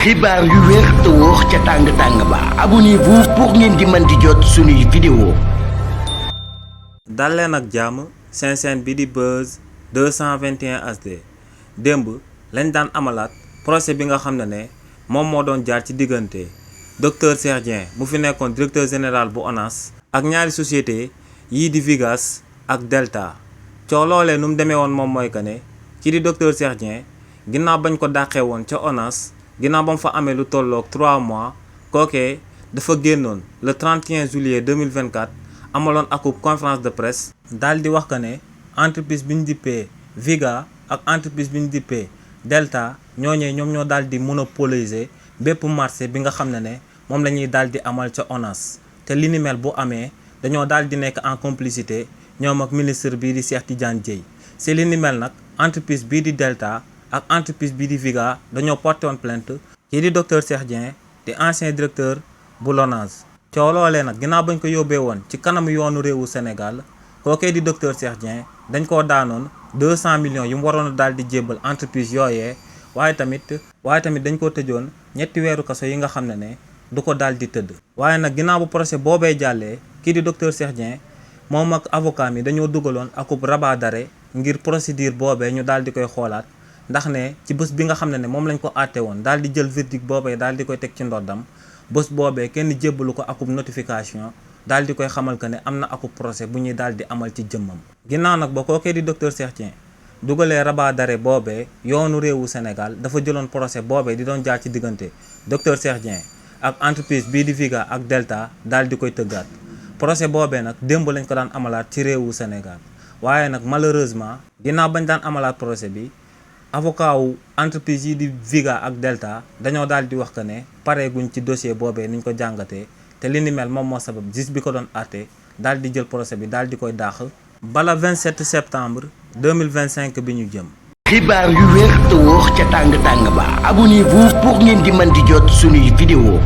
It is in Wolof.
xibaar yu wér te wóor ca tàng-tàng ba abonnez-vous pour ngeen di mën di jot suñuy vidéo. dal leen ak jàmm seen chaîne bi di Buzz 221 HD démb lañ daan amalaat procès bi nga xam ne moom moo doon jaar ci diggante docteur Cheikh Dieng mu fi nekkoon directeur général bu ONAS ak ñaari société yii di Vigas ak Delta. coow loolee nu mu demee woon moom mooy que ne kii di docteur Cheikh Dieng ginnaaw bañ ko dàqee woon ca ONAS ginnaaw ba mu fa amee lu tolloog 3 mois kookee dafa génnoon le 31 juillet 2024 amaloon akub conférence de presse daal di wax que ne entreprise bi ñu dippee Viga ak entreprise bi ñu dippee Delta ñooñee ñoom ñoo daal di monopoliser bépp marché bi nga xam ne moom la ñuy daal di amal ca ONAS te li ni mel bu amee dañoo daal di nekk en complicité ñoom ak ministre bii di Cheikh Tidiane Dièye si li ni mel nag entreprise bii di Delta ak entreprise bii di Viga dañoo porté woon plainte kii di docteur Cheikh Dieng di ancien directeur bu LONASE. coow loolee nag ginnaaw bañ ko yóbbee woon ci kanamu yoonu réewu Sénégal kookee di docteur Cheikh Dieng dañ koo daanoon 200 millions yu mu waroon a daal di jébbal entreprise yooyee waaye tamit dañ koo tëjoon ñetti weeru kaso yi nga xam ne du ko daal di tëdd. waaye nag ginnaaw bu procès boobee jàllee kii di docteur Cheikh Dieng moom ak avocat mi dañoo dugaloon akub rabat d'arrêt ngir procédure boobee ñu daal di koy xoolaat ndax ne ci bés bi nga xam ne moom lañ ko àtte woon daal di jël verdict boobee daal di koy teg ci ndoddam bés boobee kenn jébbalu ko akub notification daal di koy xamal que ne am na akub procès bu ñuy daal di amal ci jëmmam. ginnaaw nag ba kookee di docteur Cheikh Dieng dugalee rabat d'arrêt boobee yoonu réewu Sénégal dafa jëloon procès boobee di doon jaar ci diggante docteur Cheikh Dieng ak entreprise bii di Viga ak Delta daal di koy tëggaat procès boobee nag démb lañ ko daan amalaat ci réewu Sénégal waaye nag malheureusement ginnaaw bañ daan amalaat procès bi avocat wu entreprise yi di Viga ak Delta dañoo daal di wax que ne pareeguñ ci dossier boobee niñ ko jàngatee te li ni mel moom moo sabab juge bi ko doon àtte daal di jël procès bi daal di koy dàq bala 27 septembre 2025 bi ñu jëm. xibaar yu wér te wóor ca tàng-tàng ba abonnez-vous pour ngeen di mën di jot suñuy vidéo.